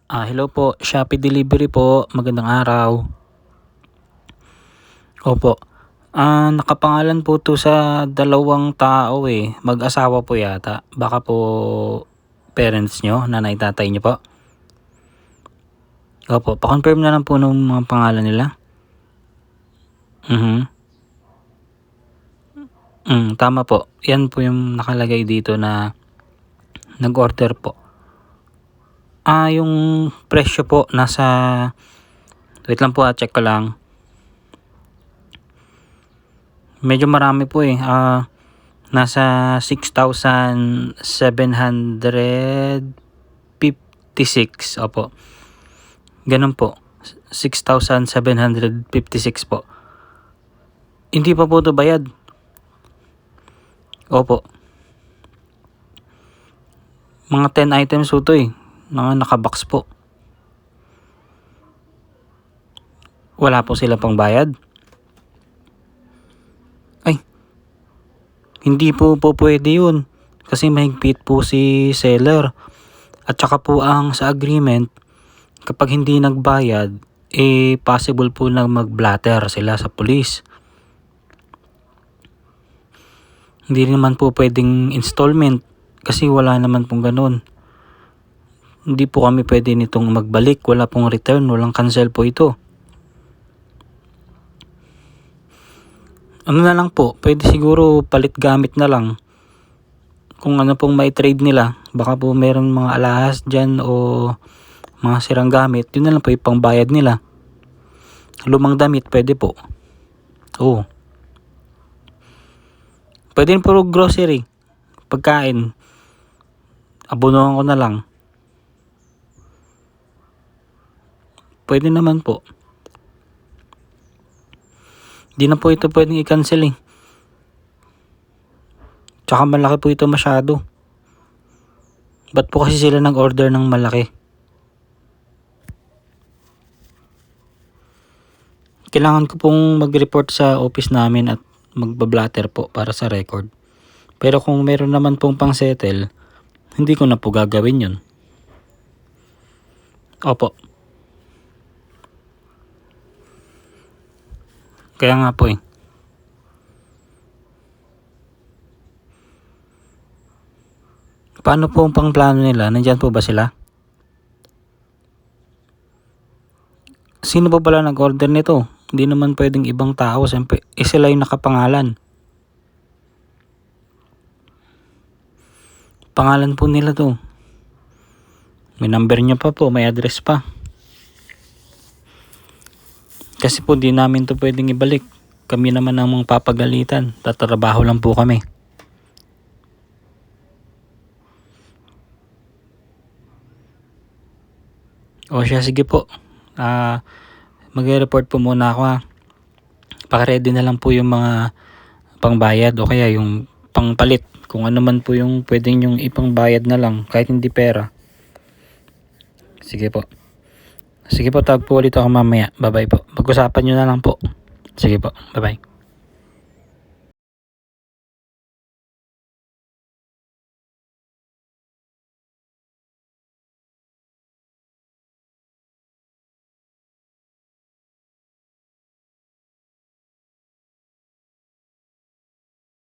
Hello po, Shopee Delivery po. Magandang araw. Opo. Nakapangalan po 'to sa dalawang tao, mag-asawa po yata. Baka po parents niyo, nanay, tatay niyo po? Opo, pa-confirm na lang po nung mga pangalan nila. Tama po. Yan po yung nakalagay dito na nag-order po. Yung presyo po nasa, wait lang po, check ko lang. Medyo marami po nasa 6,756. Opo. Ganun po. 6,756 po. Hindi pa po ito bayad. Opo. Mga 10 items po ito mga nakabox po. Wala po sila pang bayad. Hindi po pwede yun. Kasi mahigpit po si seller. At saka po sa agreement, kapag hindi nagbayad, possible po na mag-blatter sila sa police. Hindi naman po pwedeng installment kasi wala naman pong ganun. Hindi po kami pwede nitong magbalik. Wala pong return, walang cancel po ito. Ano na lang po, pwede siguro palit gamit na lang. Kung ano pong may trade nila, baka po meron mga alahas dyan o mga sirang gamit, yun na lang po yung pangbayad nila. Lumang damit, pwede po. Oo. Pwede rin po grocery, pagkain. Abonohan ko na lang. Pwede naman po. Di na po ito pwedeng i-cancel Tsaka malaki po ito masyado. Ba't po kasi sila nag-order ng malaki? Kailangan ko pong mag-report sa office namin at magbablatter po para sa record. Pero kung meron naman pong pang settle, hindi ko na po gagawin yun. Opo. Kaya nga po Paano po ang pangplano nila? Nandyan po ba sila? Sino po pala nag-order nito? Hindi naman pwedeng ibang tao. Siyempre, sila yung nakapangalan. Pangalan po nila to. May number niya pa po, may address pa. Kasi po di namin to pwedeng ibalik. Kami naman ang mga papagalitan. Tatrabaho lang po kami. O siya, sige po. Mag-report po muna ako Paka-ready na lang po yung mga pangbayad o kaya yung pangpalit. Kung ano man po yung pwedeng yung ipangbayad na lang kahit hindi pera. Sige po. Sige po, tawag po ulit ako mamaya. Bye-bye po. Pag-usapan nyo na lang po. Sige po. Bye-bye.